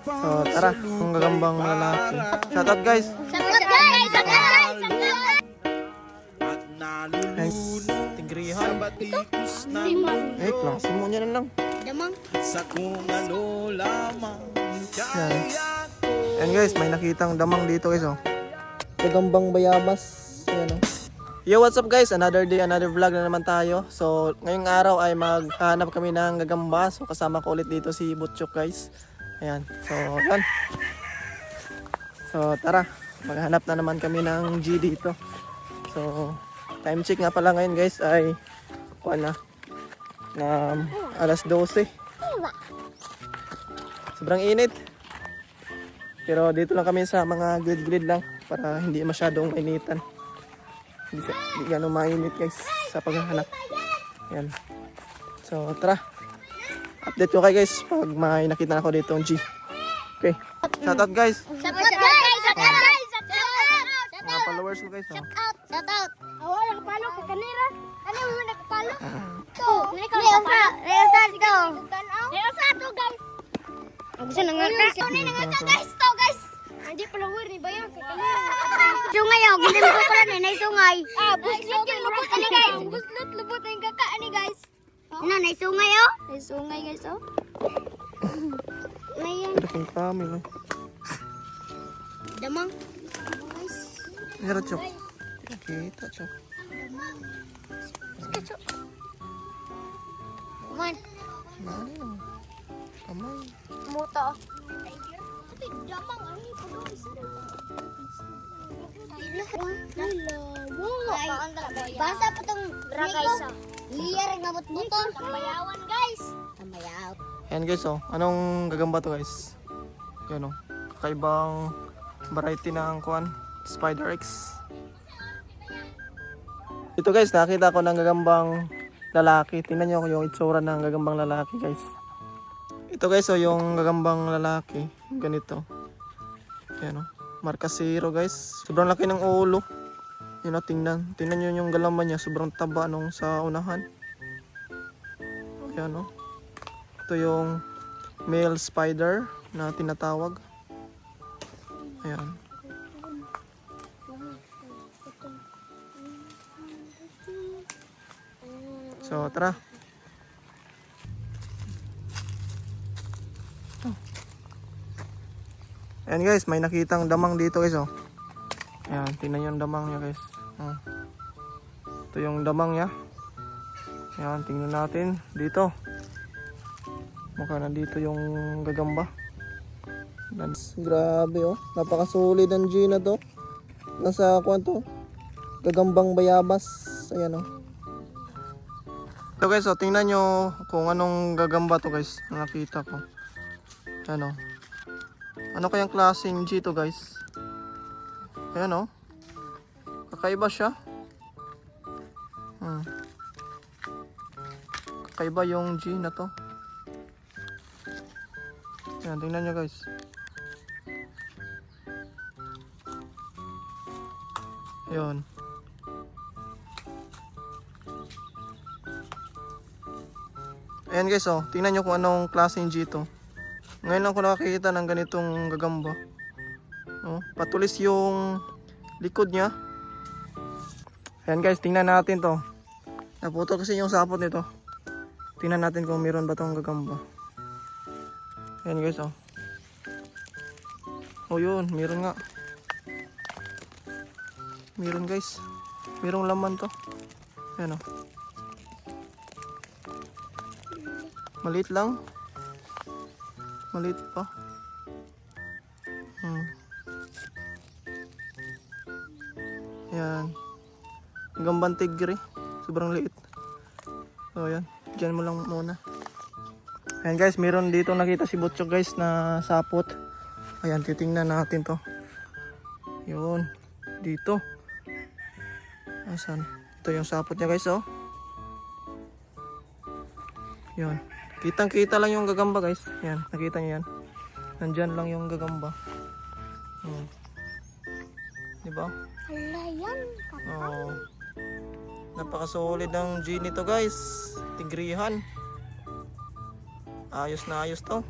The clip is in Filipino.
So tara, ang gagambang lalaki. Shoutout guys. Guys, tigrihan. Eh, klase mo niya na lang. Damang. Yan. Yan guys, may nakitang damang dito guys oh. Gagambang bayabas. Ayan oh. Yo, what's up guys? Another day, another vlog na naman tayo. So, ngayong araw ay maghanap kami ng gagamba. So, kasama ko ulit dito si Butchok guys. Ayan. So, yan. So, tara. Maghanap na naman kami ng G dito. So, time check nga pala ngayon guys ay kuha na alas 12. Sobrang init. Pero dito lang kami sa mga grid-grid lang para hindi masyadong initan. Hindi gano'ng mainit guys sa paghahanap. Yan. So tara. Update ko kayo guys pag may nakita na ako dito ang G. Okay. Shoutout guys. Mga followers ko guys. Shout out. Awa lang palo ka kanira. Ano mo nagpalo? To. Resa ikaw. Resa to guys. Ang gusto nang ngaka. Ano nang ngaka guys to guys. Hindi pala wir ni bayan ka kanira. Sungay oh, gindi mo pala ni nay sungay. Buslot yung lubot ani guys. Buslot lubot ang kaka ani guys. Ano nay sungay oh? Nay sungay guys oh. Nayan. Ito kong camera. Damang. Hira chok. Kita chok. Kacok. Man. Mana? Kamay. Muta. Tapi damang ani puno isa. Basa pa tong rakaisa. Liyar mabot-buton. Tambayawan guys. Tambayaw. Ayan guys oh. Anong gagamba to guys? Yan oh. Kakaibang variety ng kuan. Spider X. Ito guys, nakita ko ng gagambang lalaki. Tingnan nyo yung itsura ng gagambang lalaki guys. Ito guys, oh, yung gagambang lalaki. Ganito. Yan oh. Marka 0 guys. Sobrang laki ng ulo. Yun oh, tingnan. Tingnan nyo yung galaman niya. Sobrang taba nung sa unahan. Yan oh. Ito yung male spider na tinatawag. Ayan. So, tara. Ayan guys, may nakitang damang dito guys oh. Ayan, tingnan yung damang niya guys. Ito yung damang niya. Ayan, tingnan natin dito. Mukha na dito yung gagamba. Grabe oh, napakasulit ang G na to. Nasa kwanto, gagambang bayabas. Ayan oh. So guys, so tingnan nyo kung anong gagamba to guys, nakita ko. Ano? Ano kayang klaseng G to guys? Ayan o. Kakaiba siya. Kakaiba yung G na to. Ayan, tingnan nyo guys. Ayan. Ayan guys oh, tingnan nyo kung anong klaseng G to. Ngayon lang ko nakakita ng ganitong gagamba. Oh, patulis yung likod niya. Ayan guys, tingnan natin to. Naputol kasi yung sapot nito. Tingnan natin kung meron ba tong gagamba. Ayan guys oh. Oh yun, meron nga. Meron guys. Merong laman to. Ayan oh. Maliit lang. Maliit pa. Ayan. Gambang tigre. Sobrang liit. So ayan. Diyan mo lang muna. Ayan guys. Meron dito nakita si Butchok guys na sapot. Ayan. Titingnan natin to. Yun. Dito. Asan? Ito yung sapot niya guys oh. Yun. Kitang kita lang yung gagamba guys. Yan, nakita niyo yan. Nandyan lang yung gagamba. Diba? Alayan. Oh. Napakasolid ng G nito guys. Tigrihan. Ayos na ayos to.